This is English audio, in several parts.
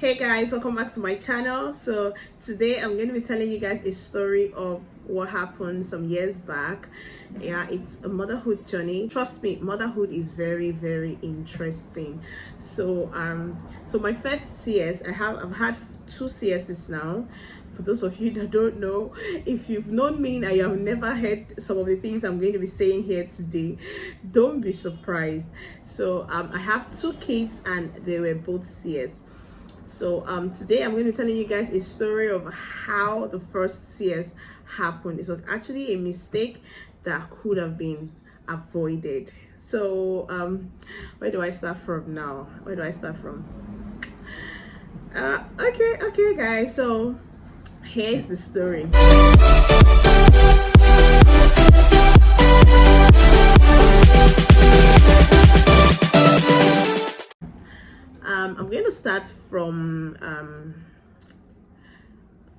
Hey guys, welcome back to my channel. So today I'm going to be telling you guys a story of what happened some years back. Yeah, it's a motherhood journey. Trust me, motherhood is very interesting. So my first CS, I've had two CSs now. For those of you that don't know, if you've known me and you have never heard some of the things I'm going to be saying here today, don't be surprised. So I have two kids and they were both CS. So today I'm going to be telling you guys a story of how the first CS happened. It was actually a mistake that could have been avoided. So where do I start from now? Where do I start from? Okay guys, so here's the story. I'm going to start from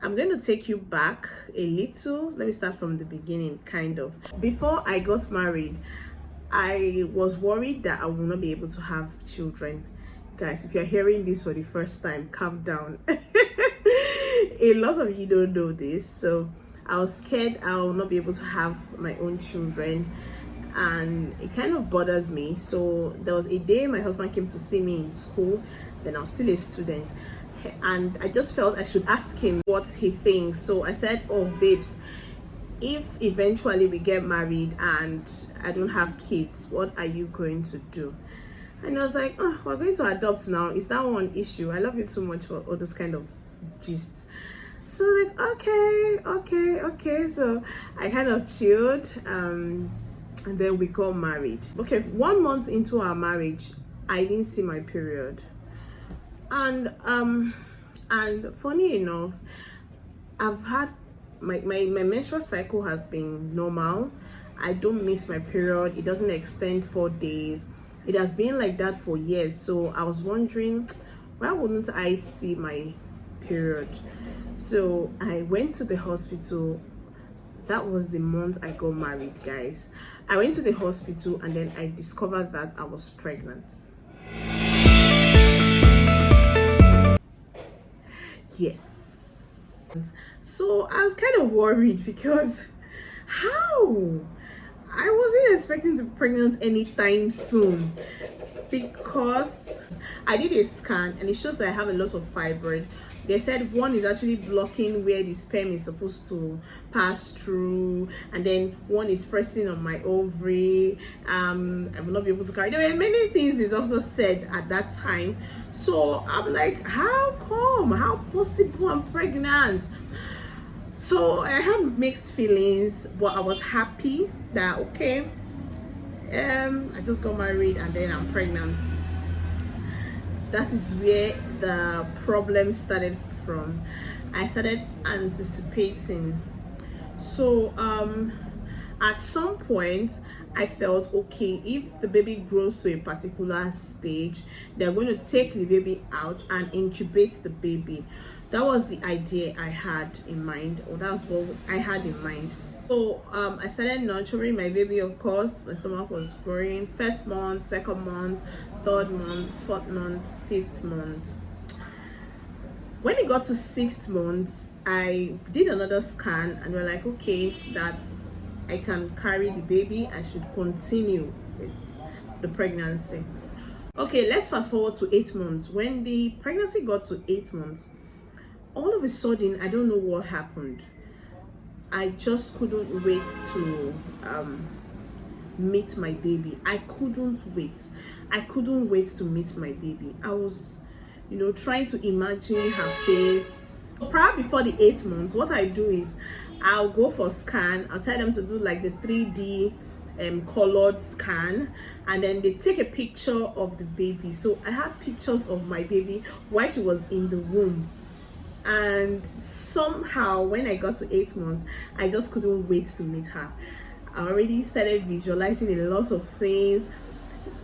I'm going to take you back a little. Let me start from the beginning, kind of. Before I got married, I was worried that I will not be able to have children. Guys, if you're hearing this for the first time, calm down. A lot of you don't know this, so I was scared I will not be able to have my own children, and it kind of bothers me. So there was a day my husband came to see me in school, then I was still a student, and I just felt I should ask him what he thinks. So I said, oh babes, if eventually we get married and I don't have kids, what are you going to do? And I was like, oh, we're going to adopt now. Is that one issue? I love you too much for all those kind of gists. So like, okay. So I kind of chilled, and then we got married. Okay, 1 month into our marriage, I didn't see my period, and funny enough, I've had my menstrual cycle has been normal. I don't miss my period. It doesn't extend 4 days. It has been like that for years. So I was wondering, why wouldn't I see my period? So I went to the hospital. That was the month I got married, guys. I went to the hospital and then I discovered that I was pregnant. Yes. So I was kind of worried because how? I wasn't expecting to be pregnant anytime soon, because I did a scan and it shows that I have a lot of fibroid. They said one is actually blocking where the sperm is supposed to pass through, and then one is pressing on my ovary. I will not be able to carry. There were many things the doctor said at that time. So I'm like, how come? How possible I'm pregnant? So I had mixed feelings, but I was happy that okay, I just got married and then I'm pregnant. That is where the problem started from. I started anticipating. So at some point I felt okay, if the baby grows to a particular stage, they're going to take the baby out and incubate the baby. That was the idea I had in mind, or that's what I had in mind. So I started nurturing my baby. Of course, my stomach was growing. First month, second month, third month, fourth month, fifth month. When it got to 6th month, I did another scan and we're like, okay, that's, I can carry the baby. I should continue with the pregnancy. Okay, let's fast forward to 8 months. When the pregnancy got to 8 months, all of a sudden, I don't know what happened. I just couldn't wait to meet my baby. I couldn't wait. I couldn't wait to meet my baby. I was, trying to imagine her face. Probably before the 8 months, what I do is I'll go for scan. I'll tell them to do like the 3D colored scan, and then they take a picture of the baby. So I had pictures of my baby while she was in the womb. And somehow when I got to 8 months, I just couldn't wait to meet her. I already started visualizing a lot of things.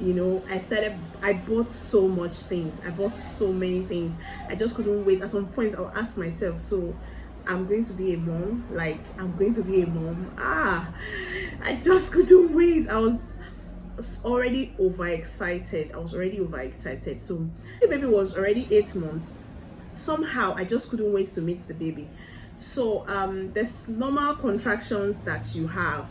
I bought so much things. I bought so many things. I just couldn't wait. At some point I'll ask myself, so I'm going to be a mom? Like, I'm going to be a mom? I just couldn't wait. I was already overexcited. So the baby was already 8 months. somehow I just couldn't wait to meet the baby. So there's normal contractions that you have.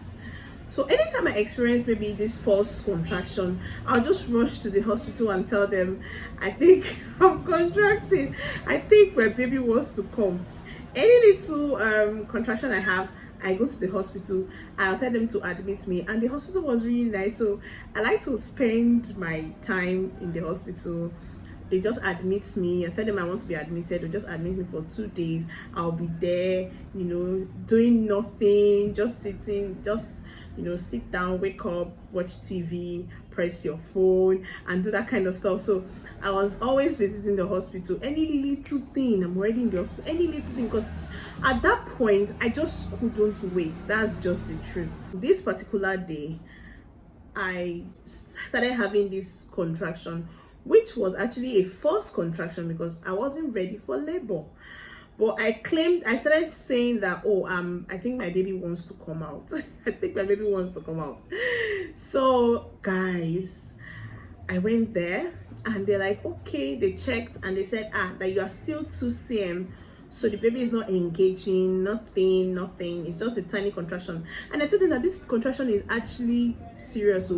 So anytime I experience maybe this false contraction, I'll just rush to the hospital and tell them, I think I'm contracting, I think my baby wants to come. Any little contraction I have, I go to the hospital. I'll tell them to admit me, and the hospital was really nice, so I like to spend my time in the hospital. They just admit me. I tell them I want to be admitted. They just admit me for 2 days. I'll be there, you know, doing nothing, just sitting, just, you know, sit down, wake up, watch TV, press your phone, and do that kind of stuff. So I was always visiting the hospital. Any little thing, I'm already in the hospital. Any little thing, because at that point I just couldn't wait. That's just the truth. This particular day, I started having this contraction, which was actually a false contraction because I wasn't ready for labor. But I started saying that, oh, I think my baby wants to come out. I think my baby wants to come out. So guys, I went there and they're like, okay, they checked and they said, that you are still 2 cm. So the baby is not engaging, nothing. It's just a tiny contraction. And I told them that this contraction is actually serious.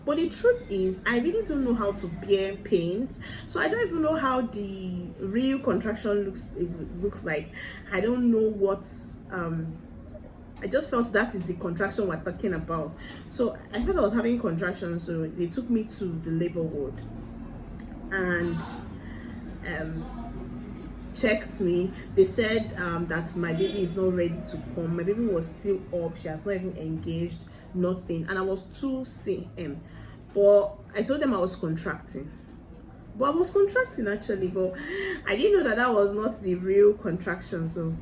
But the truth is, I really don't know how to bear pains. So I don't even know how the real contraction looks like. I don't know what, I just felt that is the contraction we're talking about. So I felt I was having contractions. So they took me to the labor ward and checked me. They said that my baby is not ready to come. My baby was still up. She has not even engaged, nothing. And I was 2 cm. But I told them I was contracting. But I was contracting actually. But I didn't know that that was not the real contraction. So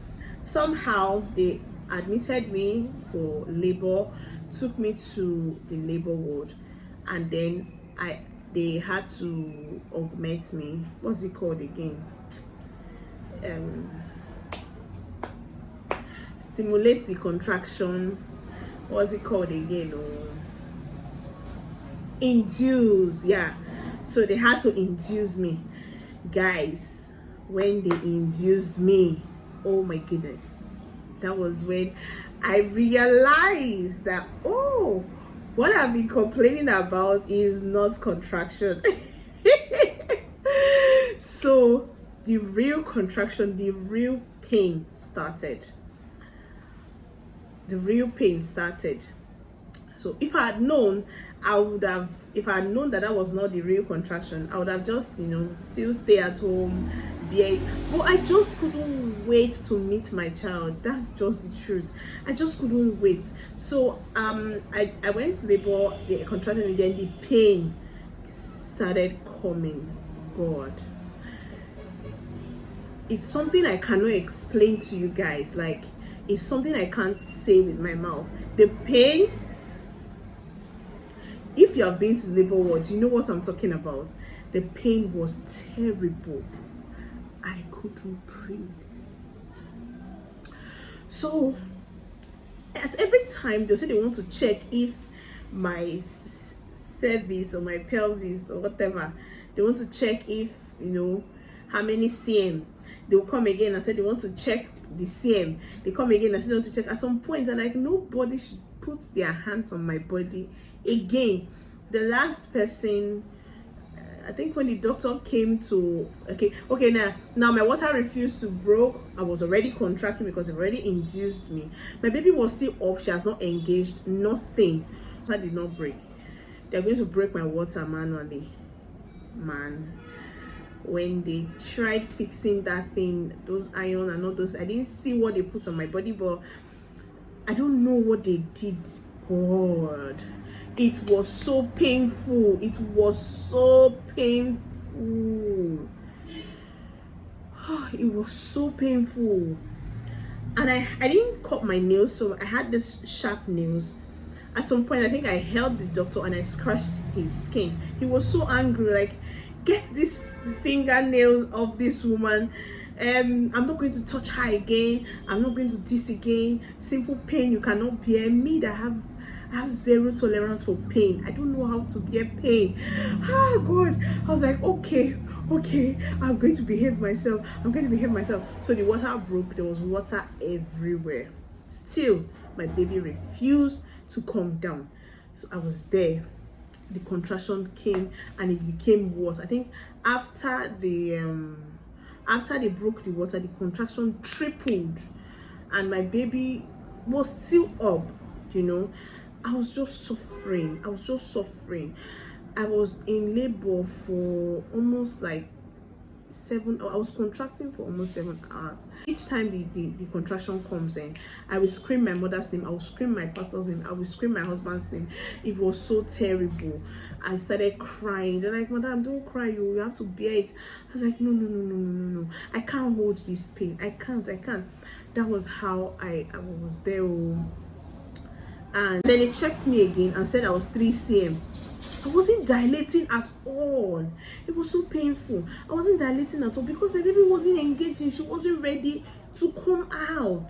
somehow they admitted me for labor, took me to the labor ward. And then they had to augment me. What's it called again? Stimulate the contraction. What's it called again? Induce. Yeah, so they had to induce me, guys. When they induced me, oh my goodness, that was when I realized that, oh, what I've been complaining about is not contraction. So the real contraction, the real pain started. The real pain started. So if I had known, if I had known that that was not the real contraction, I would have just, you know, still stay at home, bear it. But I just couldn't wait to meet my child. That's just the truth. I just couldn't wait. So I went to labor, they contracted me, then the pain started coming. God, it's something I cannot explain to you guys. Like, it's something I can't say with my mouth. The pain, if you have been to labor wards, you know what I'm talking about. The pain was terrible. I couldn't breathe. So at every time they say they want to check if my cervix or my pelvis or whatever, they want to check if, you know, how many cm. They will come again and say they want to check the cm. They come again and say they want to check. At some point, and like, nobody should put their hands on my body again. The last person, I think when the doctor came to, okay, now my water refused to broke. I was already contracting because it already induced me. My baby was still up. She has not engaged, nothing. So I did not break. They're going to break my water manually. Man, when they tried fixing that thing, those iron and all those, I didn't see what they put on my body, but I don't know what they did. God, it was so painful. It was so painful. It was so painful. And I didn't cut my nails, so I had this sharp nails. At some point, I think I held the doctor and I scratched his skin. He was so angry, like, get this fingernails of this woman. I'm not going to touch her again. I'm not going to do this again. Simple pain you cannot bear. Me that I have zero tolerance for pain. I don't know how to bear pain. God. I was like, okay, okay, I'm going to behave myself. So the water broke. There was water everywhere. Still, my baby refused to come down. So I was there. The contraction came and it became worse. I think after they broke the water, the contraction tripled, and my baby was still up. I was just suffering. I was in labor for almost like 7 hours. I was contracting for almost 7 hours. Each time the contraction comes in, I will scream my mother's name, I will scream my pastor's name, I will scream my husband's name. It was so terrible. I started crying. They're like, madam, don't cry, you have to bear it. I was like, no, I can't hold this pain. I can't. That was how I was there. And then they checked me again and said I was 3 cm. I wasn't dilating at all. It was so painful. I wasn't dilating at all because my baby wasn't engaging. She wasn't ready to come out.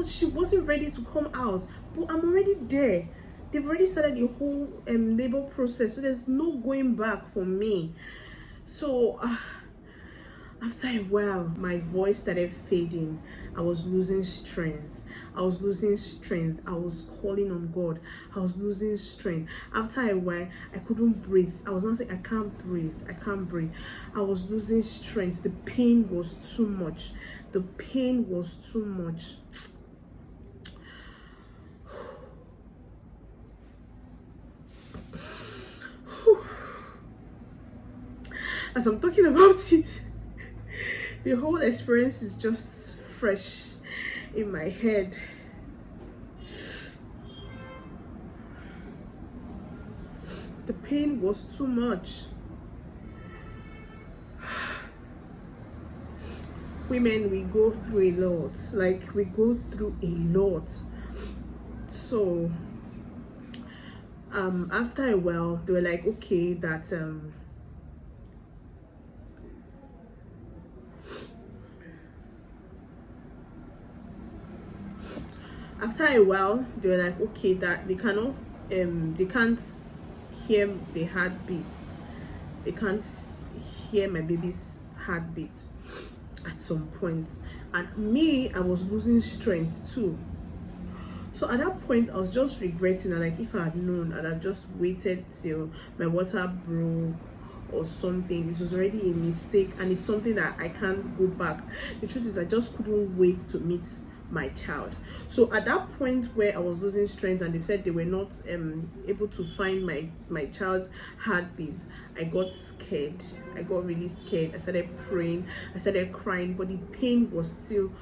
She wasn't ready to come out. But I'm already there. They've already started the whole labor process. So there's no going back for me. So after a while, my voice started fading. I was losing strength. I was calling on God. I was losing strength. After a while, I couldn't breathe. I was not saying, I can't breathe. I was losing strength. The pain was too much. As I'm talking about it, the whole experience is just fresh in my head. The pain was too much. Women, we go through a lot. So after a while, they were like, okay, that after a while, they were like, okay, that they can't hear the heartbeats. They can't hear my baby's heartbeat at some point. And me, I was losing strength too. So at that point, I was just regretting, and like, if I had known, I'd have just waited till my water broke or something. This was already a mistake, and it's something that I can't go back. The truth is, I just couldn't wait to meet my child. So at that point where I was losing strength and they said they were not able to find my child's heartbeat, I got scared. I got really scared. I started praying, I started crying, but the pain was still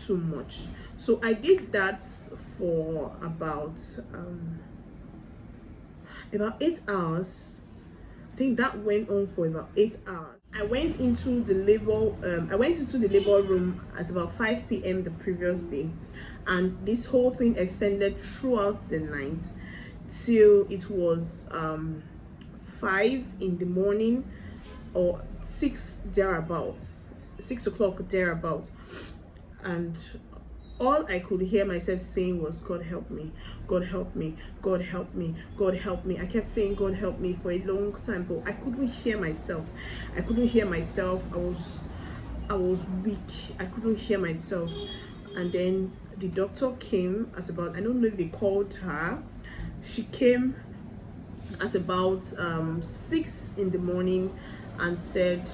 too much. So I did that for about 8 hours. I think that went on for about 8 hours. I went into the labor room at about 5 p.m. the previous day, and this whole thing extended throughout the night till it was 5 in the morning or 6 o'clock thereabouts, and all I could hear myself saying was, God help me, God help me, God help me, God help me. I kept saying, God help me for a long time, but I couldn't hear myself. I was weak. I couldn't hear myself. And then the doctor came at about, I don't know if they called her. She came at about 6 in the morning and said,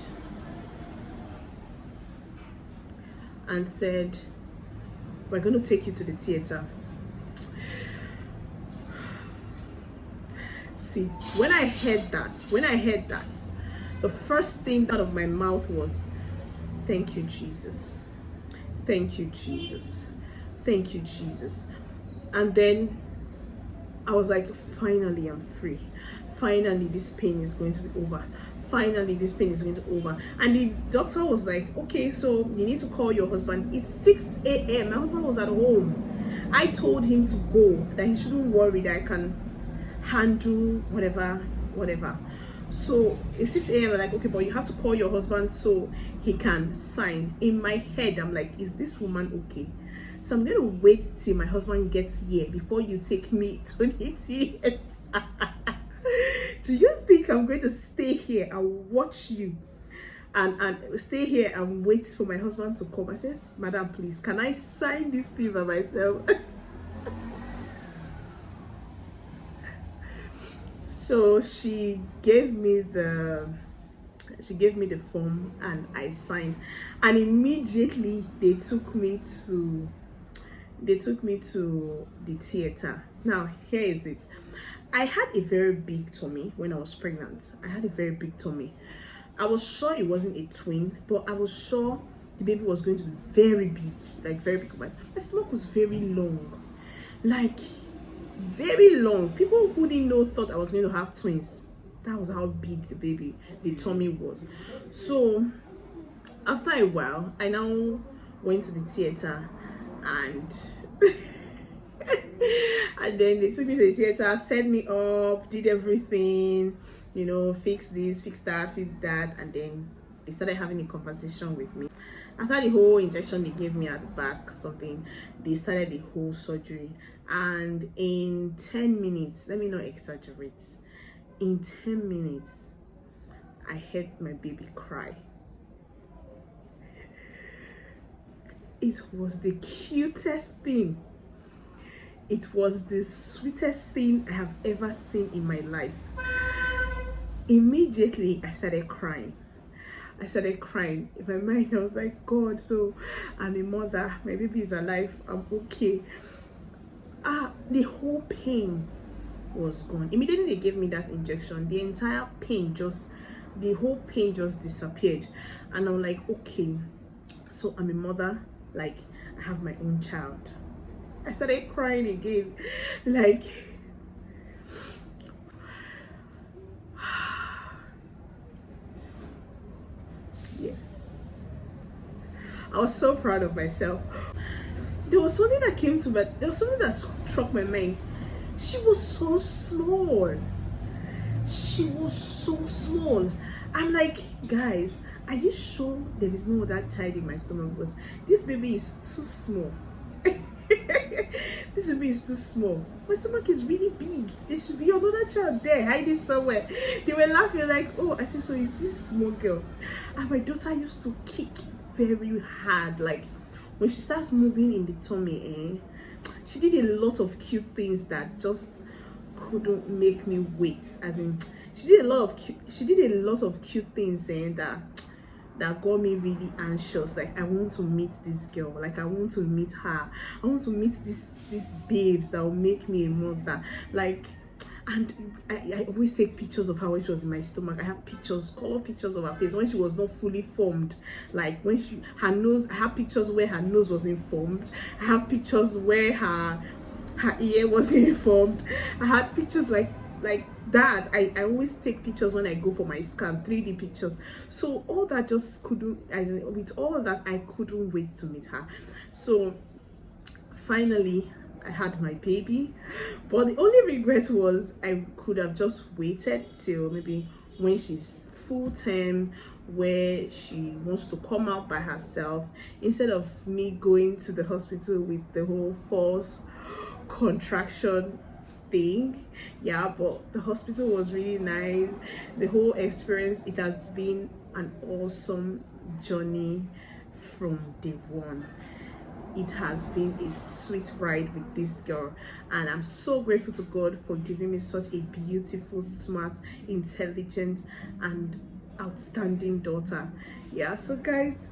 we're going to take you to the theater. See, when I heard that, the first thing out of my mouth was, thank you, Jesus. Thank you, Jesus. Thank you, Jesus. And then I was like, finally, I'm free. Finally, this pain is going to be over. And the doctor was like, okay, so you need to call your husband. It's 6 a.m. My husband was at home. I told him to go, that he shouldn't worry, that I can handle whatever. So it's 6 a.m. I'm like, okay, but you have to call your husband so he can sign. In my head, I'm like, is this woman okay? So I'm gonna wait till my husband gets here before you take me to the theater. Do you think I'm going to stay here and watch you and stay here and wait for my husband to come? I says, madam, please, can I sign this thing by myself? So she gave me the form and I signed, and immediately they took me to the theater. Now here is it. I had a very big tummy when I was pregnant. I had a very big tummy. I was sure it wasn't a twin, but I was sure the baby was going to be very big, like very big. My stomach was very long, like very long. People who didn't know thought I was going to have twins. That was how big the tummy was. So after a while, I now went to the theater and and then they took me to the theater, set me up, did everything, you know, fix this, fix that, and then they started having a conversation with me. After the whole injection they gave me at the back, something, they started the whole surgery. And in 10 minutes, let me not exaggerate, in 10 minutes, I heard my baby cry. It was the cutest thing. It was the sweetest thing I have ever seen in my life. Immediately, I started crying. In my mind, I was like, God, so I'm a mother. My baby is alive. I'm okay. The whole pain was gone. Immediately they gave me that injection, the entire pain the whole pain just disappeared. And I'm like, okay, so I'm a mother, like I have my own child. I started crying again, like yes, I was so proud of myself. There was something that struck my mind. She was so small. I'm like, guys, are you sure there is no other child in my stomach? Because this baby is too small. This baby is too small. My stomach is really big. There should be another child there hiding somewhere. They were laughing like, oh, I said, so is this small girl? And my daughter used to kick very hard. Like when she starts moving in the tummy, she did a lot of cute things that just couldn't make me wait. As in, she did a lot of cute things that got me really anxious. Like, I want to meet this girl. Like, I want to meet her. I want to meet these babes that will make me a mother. Like, and I always take pictures of her when she was in my stomach. I have pictures, color pictures of her face when she was not fully formed. Like when her nose, I have pictures where her nose wasn't formed. I have pictures where her ear wasn't formed. I had pictures like that. I always take pictures when I go for my scan, 3D pictures. So all that just couldn't, with all of that, I couldn't wait to meet her. So finally, I had my baby, but the only regret was I could have just waited till maybe when she's full term, where she wants to come out by herself, instead of me going to the hospital with the whole false contraction thing. Yeah, but the hospital was really nice. The whole experience, it has been an awesome journey from day one. It has been a sweet ride with this girl, and I'm so grateful to God for giving me such a beautiful, smart, intelligent, and outstanding daughter. Yeah, so guys,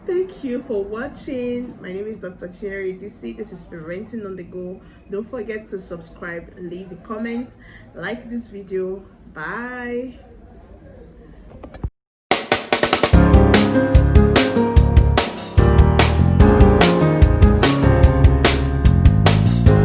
thank you for watching. My name is Dr. Chineri DC. This is Parenting on the Go. Don't forget to subscribe, leave a comment, like this video. Bye.